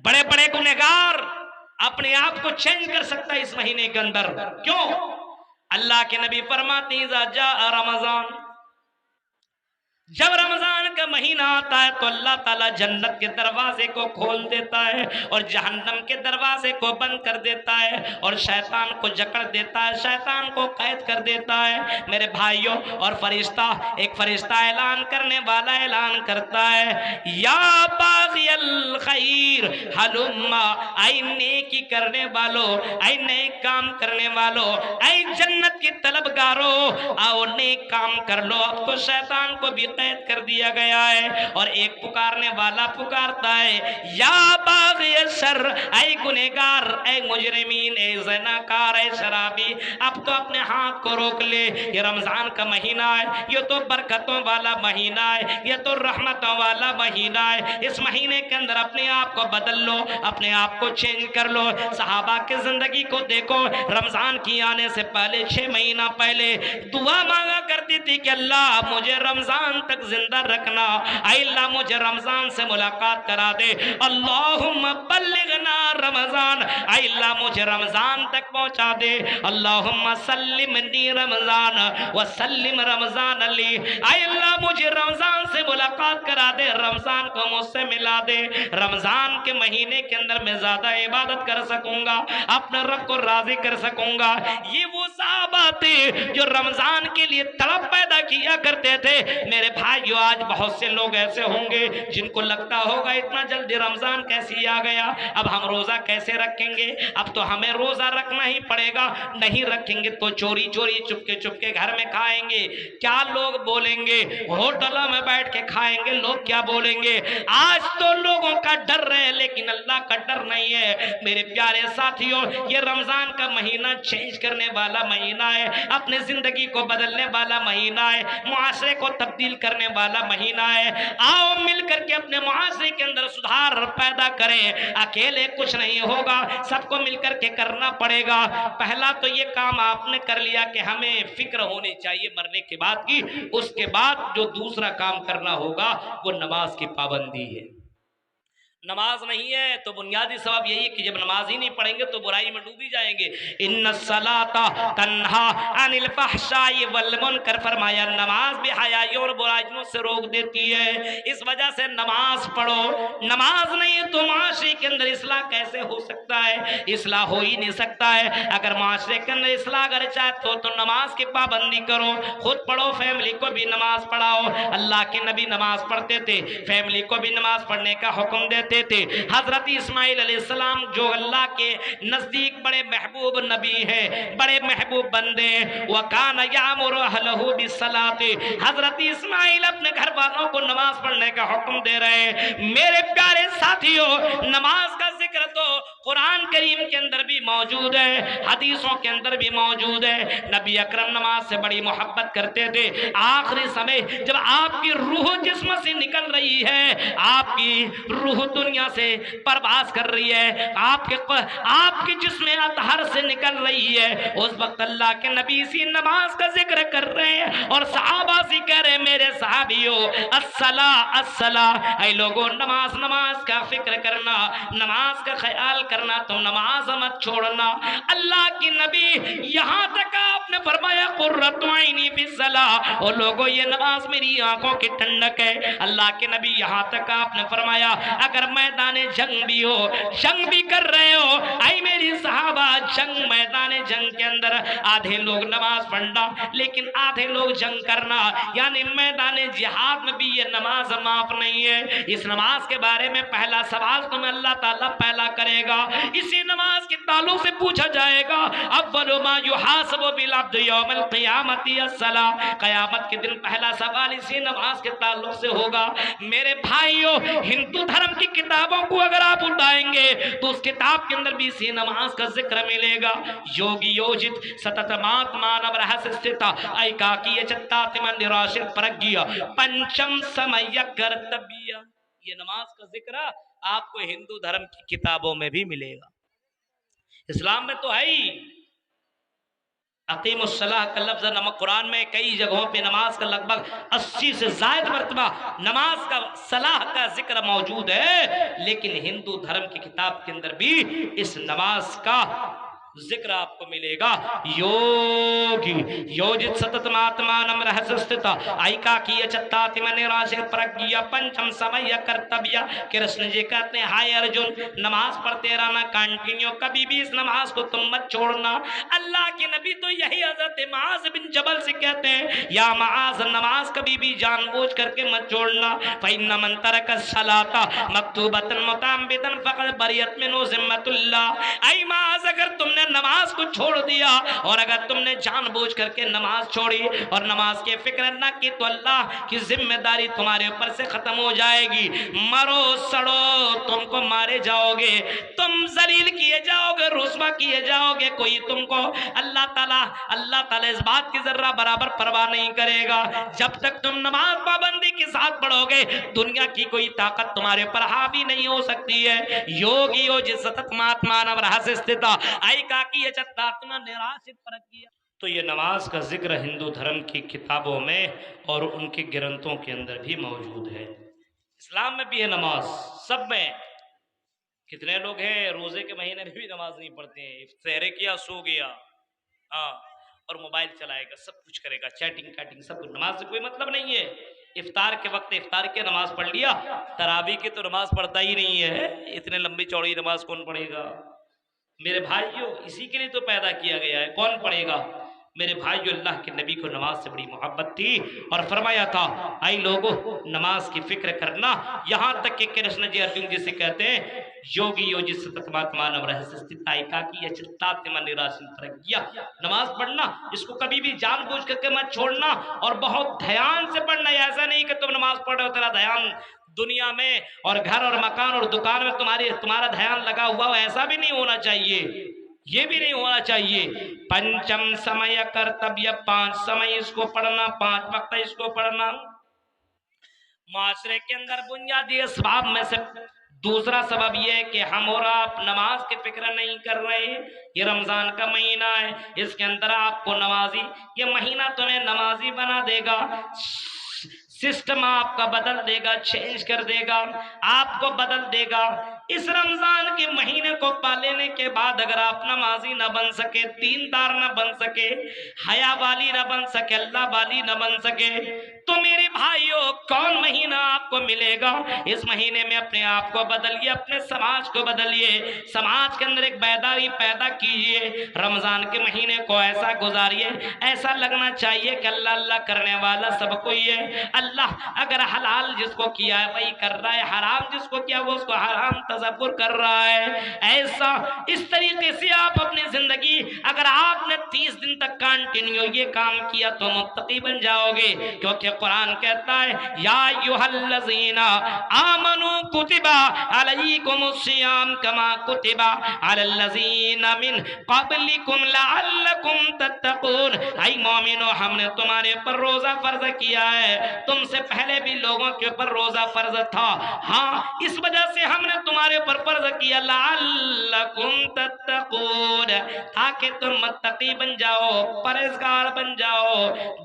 बड़े बड़े गुनहगार अपने आप को चेंज कर सकता है इस महीने के अंदर। क्यों? अल्लाह के नबी फरमाते हैं इज़ा जाअ रमज़ान, जब रमजान का महीना आता है तो अल्लाह ताला जन्नत के दरवाजे को खोल देता है और जहन्नम के दरवाजे को बंद कर देता है और शैतान को जकड़ देता है, शैतान को कैद कर देता है। मेरे भाइयों, और फरिश्ता, एक फरिश्ता ऐलान करने वाला ऐलान करता है, या बाग़ियल खैर हलुम्मा, ऐ नेकी करने वालों, ऐ नेक काम करने वालों, ऐ जन्नत की तलबगारों, आओ नेक काम कर लो। अब तो शैतान को भी कैद कर दिया गया है और एक पुकारने वाला पुकारता है, या बाग़ी शर, ऐ गुनहगार, ऐ मुजरिमीन, ऐ ज़नाकार, ऐ शराबी, अब तो अपने हाथ को रोक ले। ये रमजान का महीना है, ये तो बरकतों वाला महीना है, ये तो रहमतों वाला महीना है। इस महीने के अंदर अपने आप को बदल लो, अपने आप को चेंज कर लो। सहाबा की जिंदगी को देखो, रमजान की आने से पहले 6 महीना पहले दुआ मांगा करती थी कि अल्लाह मुझे रमजान तक जिंदा रखना, अल्लाह मुझे रमजान से मुलाकात करा दे, अल्लाहुम्मा बल्लिगना रमजान, अल्लाह मुझे रमजान तक पहुंचा दे, अल्लाहुम्मा सल्लिमनी रमजान व सल्लिम रमजान अली, अल्लाह मुझे रमजान से मुलाकात करा दे, रमजान को मुझसे मिला दे। रमजान के महीने के अंदर मैं ज्यादा इबादत कर सकूंगा, अपने रब को राजी कर सकूंगा। ये वो सहाबा थे जो रमजान के लिए तड़प पैदा किया करते थे। मेरे भाइयों, आज बहुत से लोग ऐसे होंगे जिनको लगता होगा इतना जल्दी रमजान कैसे आ गया, अब हम रोजा कैसे रखेंगे, अब तो हमें रोजा रखना ही पड़ेगा, नहीं रखेंगे तो चोरी चोरी चुपके चुपके घर में खाएंगे। क्या लोग बोलेंगे? होटलों में बैठ के खाएंगे, लोग क्या बोलेंगे? आज तो लोगों का डर है लेकिन अल्लाह का डर नहीं है। मेरे प्यारे साथियों, ये रमजान का महीना चेंज करने वाला महीना है, अपने जिंदगी को बदलने वाला महीना है, मुआशरे को तब्दील करने वाला महीना है। आओ मिलकर के अपने मुआशरे के अंदर सुधार पैदा करें। अकेले कुछ नहीं होगा, सबको मिलकर के करना पड़ेगा। पहला तो ये काम आपने कर लिया कि हमें फिक्र होनी चाहिए मरने के बाद की, उसके बाद जो दूसरा काम करना होगा वो नमाज की पाबंदी है। नमाज नहीं है तो बुनियादी सबब यही है कि जब नमाज ही नहीं पढ़ेंगे तो बुराई में डूबी जाएंगे। इन्ना सलाता तन्हा अनिल फहशाई वल मुनकर, फरमाया नमाज भी हयाइयों और बुराइयों से रोक देती है। इस वजह से नमाज पढ़ो। नमाज नहीं है तो माशरे के अंदर इस्लाह कैसे हो सकता है? इस्लाह हो ही नहीं सकता है। अगर माशरे के अंदर इस्लाह अगर चाहते हो तो नमाज की पाबंदी करो, खुद पढ़ो, फैमिली को भी नमाज पढ़ाओ। अल्लाह के नबी नमाज पढ़ते थे, फैमिली को भी नमाज पढ़ने का हुक्म देते थे। हजरत इस्माइल अलैहिस्सलाम जो अल्लाह के नजदीक बड़े महबूब नबी हैं, बड़े महबूब बंदे हैं, वकान यामुरु अहलहु बिस्सलाति, हजरत इस्माइल अपने घर वालों को नमाज पढ़ने का हुक्म दे रहे हैं। मेरे प्यारे साथियों, नमाज का जिक्र तो कुरान करीम के अंदर भी मौजूद है, हदीसों के अंदर भी मौजूद है। नबी अकरम नमाज से बड़ी मोहब्बत करते थे। आखिरी समय जब आपकी रूह जिस्म से निकल रही है, आपकी रूह दुनिया से परवास कर रही है, आपके जिस्म अतहर से निकल रही है, उस वक्त अल्लाह के नबी इसी नमाज का जिक्र कर रहे हैं और सहाबा से कह रहे हैं, मेरे सहाबियों अस्सला अस्सला, ऐ लोगों नमाज नमाज का फिक्र करना, नमाज का ख्याल करना, तुम नमाज मत छोड़ना। अल्लाह की नबी यहाँ तक आपने फरमाया कुर्रतु ऐनी बिस्सलाह, और लोगों ये नमाज मेरी आंखों की ठंडक है। अल्लाह के नबी यहाँ तक आपने फरमाया अगर मैदान जंग भी हो, जंग भी कर रहे हो, आई मेरी सहाबा, जंग मैदान जंग के अंदर आधे लोग नमाज पढ़ना लेकिन आधे लोग जंग करना, यानी मैदान जिहाद में भी ये नमाज माफ नहीं है। इस नमाज के बारे में पहला सवाल तुम्हें अल्लाह ताला पहला करेगा, इसी नमाज के ताल्लुक से पूछा जाएगा। अव्वलु मा युहासबु बिल अब्द यौमल क़ियामति अस्सलाह, क़यामत के दिन पहला सवाल इसी नमाज के ताल्लुक से होगा। मेरे भाइयों, हिंदू धर्म की किताबों को अगर आप उठाएंगे तो उस किताब के अंदर भी इसी नमाज का जिक्र मिलेगा। योगी योजित सतत मानव रहस्य स्थित ऐकाकीय चित्तात्म निराशित प्रज्ञा पंचम समय कर्तव्य, ये नमाज का जिक्र आपको हिंदू धर्म की किताबों में भी मिलेगा। इस्लाम में तो है ही, अकीमुस्सलाह का लफ्ज़ नमक कुरान में कई जगहों पे नमाज का लगभग 80 से ज़ायद मरतबा नमाज का सलाह का जिक्र मौजूद है, लेकिन हिंदू धर्म की किताब के अंदर भी इस नमाज का जिक्र आपको मिलेगा। योगी योजित सततमात्मानम रहस्यस्थित आइका की चत्तातिम निराशे प्रज्ञा पंचम समय कर्तव्य। कृष्ण जी कहते हैं, हाय अर्जुन, नमाज पढ़ते रहना कंटिन्यू, कभी भी इस नमाज को तुम मत छोड़ना। अल्लाह के नबी तो यही हजरत माज बिन जबल से कहते हैं, या माज, नमाज कभी भी जानबूझ करके मत छोड़ना। फइन्न मन तरक सलाता मक्तूबतन मुताम्बिदन फक़द बरियत मिन्हु ज़िम्मतुल्लाह। ऐ माज, अगर तुमने नमाज को छोड़ दिया और अगर तुमने जानबूझ करके नमाज छोड़ी और नमाज के फिक्र न की तो अल्लाह की जिम्मेदारी तुम्हारे ऊपर से खत्म हो जाएगी। मरो सड़ो, तुमको मारे जाओगे, तुम जलील किए जाओगे, रुस्वा किए जाओगे। कोई तुमको अल्लाह ताला इस बात की जर्रा बराबर परवाह नहीं करेगा। जब तक तुम नमाज पाबंदी के साथ पढ़ोगे, दुनिया की कोई ताकत तुम्हारे ऊपर हावी नहीं हो सकती है। योगी योजित सततमात्मानम रहस्य स्थित निराशित प्रज्ञा। तो ये नमाज का जिक्र हिंदू धर्म की किताबों में और उनके ग्रंथों के अंदर भी मौजूद है। इस्लाम में भी है नमाज, सब में। कितने लोग हैं रोजे के महीने में भी नमाज नहीं पढ़ते हैं, सहरे किया सो गया, हाँ, और मोबाइल चलाएगा, सब कुछ करेगा, चैटिंग कैटिंग सब कुछ। नमाज से कोई मतलब नहीं है। इफ्तार के वक्त इफ्तार की नमाज पढ़ लिया, तरावी की तो नमाज पढ़ता ही नहीं है। इतने लंबी चौड़ी नमाज कौन पढ़ेगा मेरे भाइयों? इसी के लिए तो पैदा किया गया है, कौन पढ़ेगा मेरे भाइयों? अल्लाह के नबी को नमाज से बड़ी मोहब्बत थी और फरमाया था, आई लोगों, नमाज की फिक्र करना। यहाँ तक कि कृष्ण जी अर्जुन जी से कहते हैं, योगी योजित सततमात्मानम रहस्य स्थित आइका की चित्तात्म निराशित प्रज्ञा। नमाज पढ़ना, इसको कभी भी जानबूझ करके मत छोड़ना और बहुत ध्यान से पढ़ना। ऐसा नहीं कि तुम नमाज पढ़ रहे हो, तेरा ध्यान दुनिया में और घर और मकान और दुकान में तुम्हारा ध्यान लगा हुआ हो, ऐसा भी नहीं होना चाहिए, ये भी नहीं होना चाहिए। पंचम समय कर्तव्य, 5 समय इसको पढ़ना, 5 वक्त इसको पढ़ना। माशरे के अंदर बुनियादी असबाब में से दूसरा सबब यह है कि हम और आप नमाज की फिक्र नहीं कर रहे हैं। ये रमजान का महीना है, इसके अंदर आपको नमाजी, ये महीना तुम्हें नमाजी बना देगा, सिस्टम आपका बदल देगा, चेंज कर देगा, आपको बदल देगा। इस रमजान के महीने को पा लेने के बाद अगर आप नमाजी न बन सके, दीनदार न बन सके, हया वाली न बन सके, अल्लाह वाली न बन सके, तो मेरे भाइयों कौन महीना आपको मिलेगा? इस महीने में अपने आप को बदलिए, अपने समाज को बदलिए, समाज के अंदर एक बेदारी पैदा कीजिए। रमजान के महीने को ऐसा गुजारिए, ऐसा लगना चाहिए कि अल्लाह अल्लाह करने वाला सब कोई है। अल्लाह अगर हलाल जिसको किया है वही कर रहा है, हराम जिसको किया वो उसको हराम तसव्वुर कर रहा है। ऐसा इस तरीके से आप अपनी जिंदगी, अगर आपने 30 दिन तक कंटिन्यू ये काम किया तो मुत्तकी बन जाओगे। क्योंकि कुरान कहता है, या अय्युहल्लज़ीना आमनू कुतिबा अलैकुमुस्सियाम कमा कुतिबा अलल्लज़ीना मिन क़ब्लिकुम लअल्लकुम तत्तक़ून। ऐ मोमिनो, हमने तुम्हारे ऊपर रोजा फर्ज किया है, तुमसे पहले भी लोगों के ऊपर रोजा फर्ज था। हाँ, इस वजह से हमने तुम्हारे ऊपर फर्ज किया, लअल्लकुम तत्तक़ून, ताकि तुम मुत्तकी बन जाओ, परहेज़गार बन जाओ,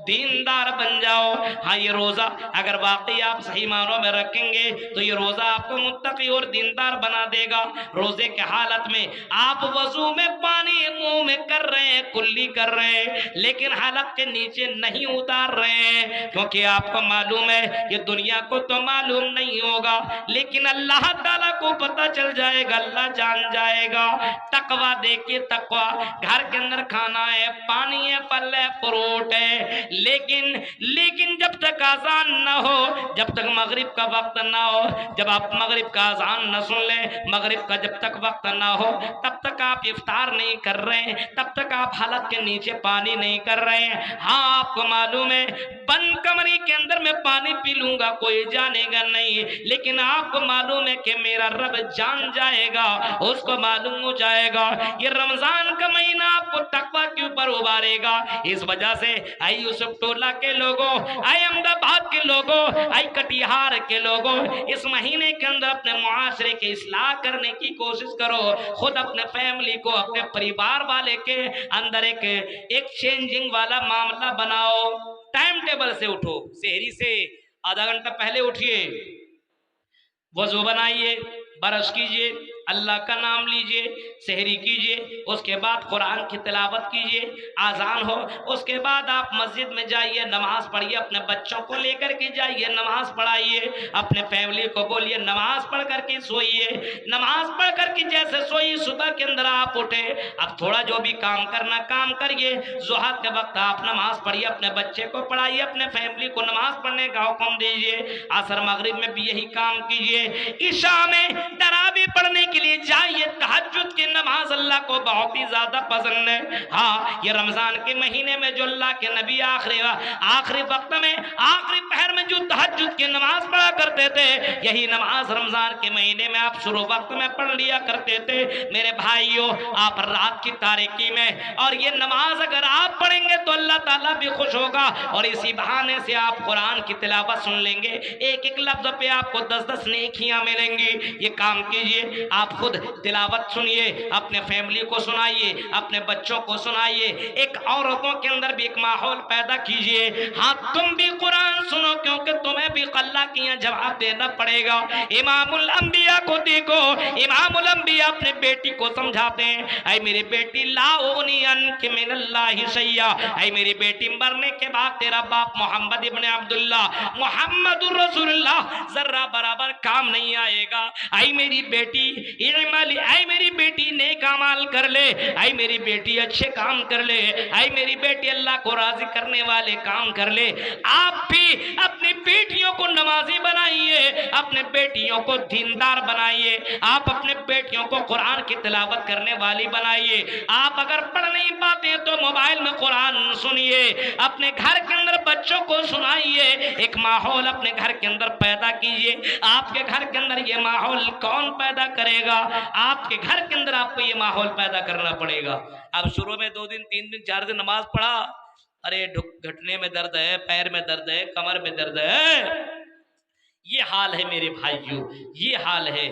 दीनदार बन जाओ। हाँ, ये रोजा अगर वाकई आप सही मानों में रखेंगे तो ये रोजा आपको मुत्तकी और दीनदार बना देगा। रोजे के हालत में आप वजू में पानी मुंह में कर रहे हैं, कुल्ली कर रहे हैं, लेकिन हलक के नीचे नहीं उतार रहे हैं, क्योंकि आपको मालूम है ये दुनिया को तो मालूम नहीं होगा, लेकिन अल्लाह ताला को पता चल जाएगा, अल्लाह जान जाएगा। तकवा देखिए, तकवा घर के अंदर खाना है, पानी है, फल है, फ्रूट है, लेकिन जब तक आजान ना हो, जब तक मगरिब का वक्त ना हो, जब आप मगरिब का आजान न सुन ले, मगरिब का जब तक वक्त ना हो, तब तक आप इफ्तार नहीं कर रहे हैं, तब तक आप हलक के नीचे पानी नहीं कर रहे हैं। हाँ, आपको मालूम है बंद कमरे के अंदर मैं पानी पी लूंगा, कोई जानेगा नहीं, लेकिन आपको मालूम है कि मेरा रब जान जाएगा, उसको मालूम हो जाएगा। ये रमजान का महीना आपको तकवा के ऊपर उबारेगा। इस वजह से आई यूसुफ टोला के लोगों, आई अहमदाबाद के लोगों, आई कटिहार के लोगों, इस महीने के अंदर अपने मुआशरे के इस्लाह करने की कोशिश करो। खुद अपने फैमिली को, अपने परिवार वाले के अंदर एक चेंजिंग वाला मामला बनाओ। टाइम टेबल से उठो, सेहरी से आधा घंटा पहले उठिए, वजू बनाइए, बरस कीजिए, अल्लाह का नाम लीजिए, सहरी कीजिए, उसके बाद कुरान की तिलावत कीजिए, आजान हो, उसके बाद आप मस्जिद में जाइए, नमाज पढ़िए, अपने बच्चों को लेकर के जाइए, नमाज पढ़ाइए, अपने फैमिली को बोलिए नमाज पढ़ करके सोइए, नमाज पढ़ करके जैसे सोइए सुबह के अंदर आप उठे, अब थोड़ा जो भी काम करना काम करिए, ज़ुहर के वक्त आप नमाज पढ़िए, अपने बच्चे को पढ़ाइए, अपने फैमिली को नमाज पढ़ने का हुक्म दीजिए, असर मगरिब में भी यही काम कीजिए, ईशा में तरावी पढ़ने के लिए जाइए, तहज्जुद की नमाज अल्लाह को बहुत ही ज्यादा पसंद है। हाँ, ये रमजान के महीने में जो अल्लाह के नबी आखिरी वक्त में, आखिरी पहर में जो तहज्जुद की नमाज पढ़ा करते थे, यही नमाज रमजान के महीने में आप शुरू वक्त में पढ़ लिया करते थे। मेरे भाइयों, आप रात की तारीकी में और ये नमाज अगर आप पढ़ेंगे तो अल्लाह ताला भी खुश होगा, और इसी बहाने से आप कुरान की तिलावत सुन लेंगे, एक एक लफ्ज पे आपको 10-10 नेकियां मिलेंगी। ये काम कीजिए, आप खुद तिलावत सुनिए, अपने फैमिली को सुनाइए, अपने बच्चों को सुनाइए, एक औरतों के अंदर भी एक माहौल पैदा कीजिए। हाँ, तुम भी कुरान सुनो, क्योंकि तुम्हें भी अल्लाह के यहाँ जवाब देना पड़ेगा। इमामुल अंबिया को देखो, इमामुल अंबिया अपने बेटी को समझाते हैं, ऐ मेरी बेटी लाउनी अनके मिनल्लाहि शैया, ऐ मेरी बेटी मरने के बाद तेरा बाप मोहम्मद इब्ने अब्दुल्ला मोहम्मदुर रसूलुल्लाह जर्रा बराबर काम नहीं आएगा। आई मेरी बेटी इमाली, आई मेरी बेटी नेक अमाल कर ले, आई मेरी बेटी अच्छे काम कर ले, आई मेरी बेटी अल्लाह को राजी करने वाले काम कर ले। आप भी अपनी बेटियों को नमाजी बनाइए, अपने बेटियों को दीनदार बनाइए, आप अपने बेटियों को कुरान की तिलावत करने वाली बनाइए। आप अगर पढ़ नहीं पाते तो मोबाइल में कुरान सुनिए, अपने घर के अंदर बच्चों को सुनाइए, एक माहौल अपने घर के अंदर पैदा कीजिए। आपके घर के अंदर ये माहौल कौन पैदा करेगा? आपके घर के अंदर आपको ये माहौल पैदा करना पड़ेगा। अब शुरू में 2 दिन 3 दिन 4 दिन नमाज पढ़ा, अरे घुटने में दर्द है, पैर में दर्द है, कमर में दर्द है, ये हाल है मेरे भाइयों, ये हाल है।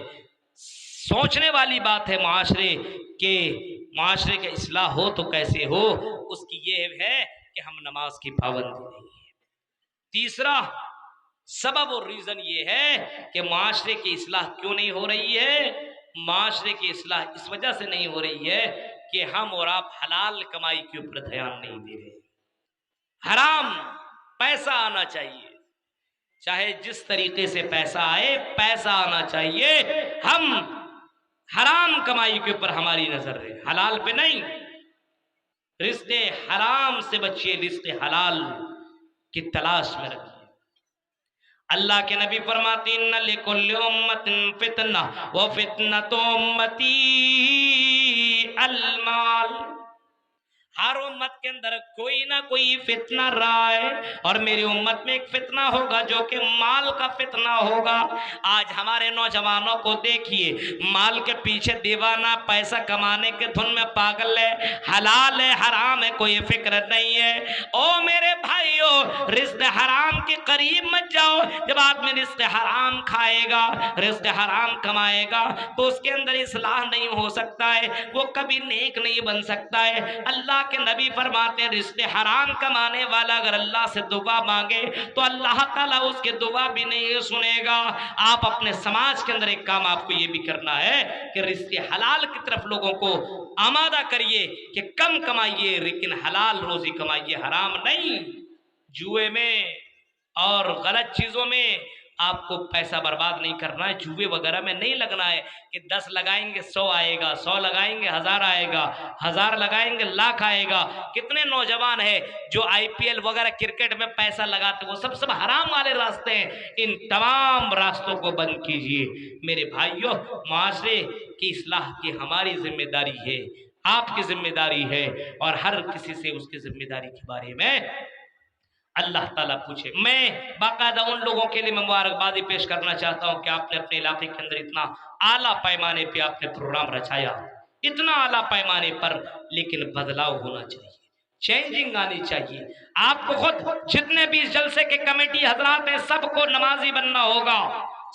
सोचने वाली बात है माशरे के इस्लाह हो तो कैसे हो, उसकी ये है कि हम नमाज की पाबंदी नहीं है। तीसरा सबब और रीजन ये है कि माशरे की इस्लाह क्यों नहीं हो रही है। माशरे की इस्लाह इस वजह से नहीं हो रही है कि हम और आप हलाल कमाई के ऊपर ध्यान नहीं दे रहे। हराम पैसा आना चाहिए, चाहे जिस तरीके से पैसा आए, पैसा आना चाहिए। हम हराम कमाई के ऊपर हमारी नजर है, हलाल पे नहीं। रिश्ते हराम से बचिए, रिश्ते हलाल की तलाश में रखिए। अल्लाह के नबी फरमाते हैं, इन्ना लिकुल्लि उम्मतिन फितना व फितनतु उम्मती अल माल। हर उम्मत के अंदर कोई ना कोई फितना रहा है, और मेरी उम्मत में एक फितना होगा जो कि माल का फितना होगा। आज हमारे नौजवानों को देखिए, माल के पीछे दीवाना, पैसा कमाने के धुन में पागल है, हलाल है हराम है कोई फिक्र नहीं है। ओ मेरे भाइयों, रिश्ते हराम के करीब मत जाओ। जब आदमी रिश्ते हराम खाएगा, रिश्ते हराम कमाएगा, तो उसके अंदर इस्लाह नहीं हो सकता है, वो कभी नेक नहीं बन सकता है। अल्लाह के नबी फरमाते हैं, रिश्ते हराम कमाने वाला अगर अल्लाह से दुआ मांगे तो अल्लाह ताला उसके दुआ भी नहीं सुनेगा। आप अपने समाज के अंदर एक काम आपको ये भी करना है कि रिश्ते हलाल की तरफ लोगों को आमादा करिए कि कम कमाइए लेकिन हलाल रोजी कमाइए, हराम नहीं। जुए में और गलत चीजों में आपको पैसा बर्बाद नहीं करना है, जुए वगैरह में नहीं लगना है कि 10 लगाएंगे 100 आएगा, 100 लगाएंगे 1000 आएगा, 1000 लगाएंगे लाख आएगा। कितने नौजवान हैं जो IPL वगैरह क्रिकेट में पैसा लगाते, वो सब हराम वाले रास्ते हैं। इन तमाम रास्तों को बंद कीजिए मेरे भाइयों। माशरे की इस्लाह की हमारी जिम्मेदारी है, आपकी जिम्मेदारी है, और हर किसी से उसकी जिम्मेदारी के बारे में अल्लाह ताला पूछे। मैं बाकायदा उन लोगों के लिए मुबारकबादी पेश करना चाहता हूं कि आपने अपने इलाके के अंदर इतना आला पैमाने पे आपने प्रोग्राम रचाया, इतना आला पैमाने पर, लेकिन बदलाव होना चाहिए, चेंजिंग आनी चाहिए। आपको खुद जितने भी जलसे के कमेटी हजरात हैं सबको नमाजी बनना होगा,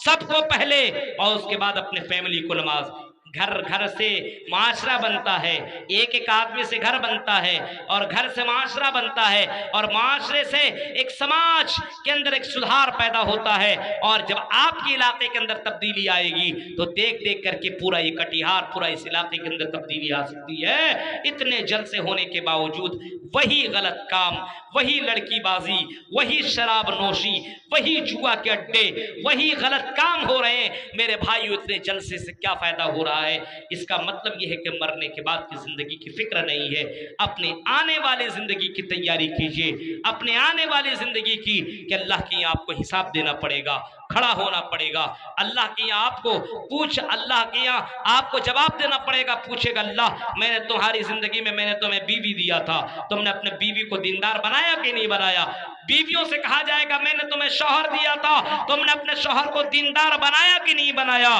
सबको पहले, और उसके बाद अपने फैमिली को नमाज। घर घर से माशरा बनता है, एक एक आदमी से घर बनता है, और घर से माशरा बनता है, और माशरे से एक समाज के अंदर एक सुधार पैदा होता है। और जब आपके इलाके के अंदर तब्दीली आएगी तो देख देख करके पूरा ये कटिहार, पूरा इस इलाके के अंदर तब्दीली आ सकती है। इतने जलसे होने के बावजूद वही गलत काम, वही लड़कीबाजी, वही शराब नोशी, वही जुआ के अड्डे, वही गलत काम हो रहे हैं। मेरे भाइयों, इतने जलसे से क्या फायदा हो रहा है? इसका मतलब यह है कि मरने के बाद की जिंदगी की फिक्र नहीं है। अपने आने वाली जिंदगी की तैयारी कीजिए, अपने आने वाली जिंदगी की, कि अल्लाह की आपको हिसाब देना पड़ेगा, खड़ा होना पड़ेगा। अल्लाह के यहाँ आपको अल्लाह के यहाँ आपको जवाब देना पड़ेगा। पूछेगा अल्लाह, मैंने तुम्हारी जिंदगी में मैंने तुम्हें बीवी दिया था, तुमने अपने बीवी को दीनदार बनाया कि नहीं बनाया? बीवियों से कहा जाएगा मैंने तुम्हें शौहर दिया था, तुमने अपने शौहर को दीनदार बनाया कि नहीं बनाया?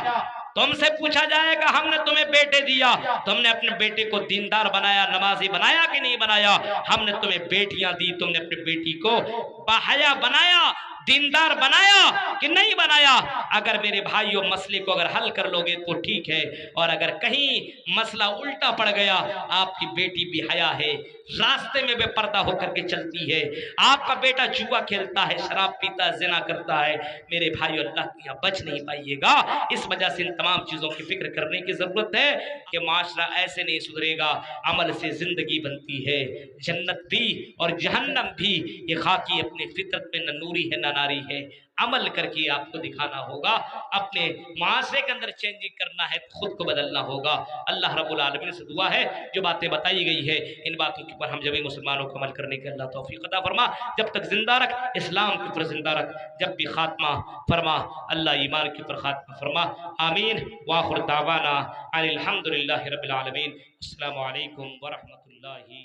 तुमसे पूछा जाएगा हमने तुम्हें बेटे दिया, तुमने अपने बेटे को दीनदार बनाया, नमाजी बनाया कि नहीं बनाया? हमने तुम्हें बेटियां दी, तुमने अपनी बेटी को बाहया बनाया, दीनदार बनाया कि नहीं बनाया? अगर मेरे भाइयों मसले को अगर हल कर लोगे तो ठीक है, और अगर कहीं मसला उल्टा पड़ गया, आपकी बेटी भी हया है, रास्ते में बेपर्दा होकर के चलती है, आपका बेटा जुआ खेलता है, शराब पीता है, जिना करता है, मेरे भाइयों अल्लाह के यहाँ बच नहीं पाइएगा। इस वजह से इन तमाम चीजों की फिक्र करने की जरूरत है कि माशरा ऐसे नहीं सुधरेगा। अमल से जिंदगी बनती है, जन्नत भी और जहन्नम भी। ये खाकी अपनी फितरत में न नूरी है न नारी है, अमल करके आपको दिखाना होगा। अपने माशरे के अंदर चेंजिंग करना है, खुद को बदलना होगा। अल्लाह रब्बुल आलमीन से दुआ है जो बातें बताई गई है इन बातों के ऊपर हम जब मुसलमानों को अमल करने के अल्लाह तौफीक अता फरमा। जब तक जिंदा रख, इस्लाम के ऊपर जिंदा रख, जब भी खात्मा फरमा अल्लाह ईमान के ऊपर खात्मा फरमा। आमीन। वाखिर दावाना अनिल हम्दुलिल्लाहि रब्बिल आलमीन। अस्सलामु अलैकुम व रहमतुल्लाहि।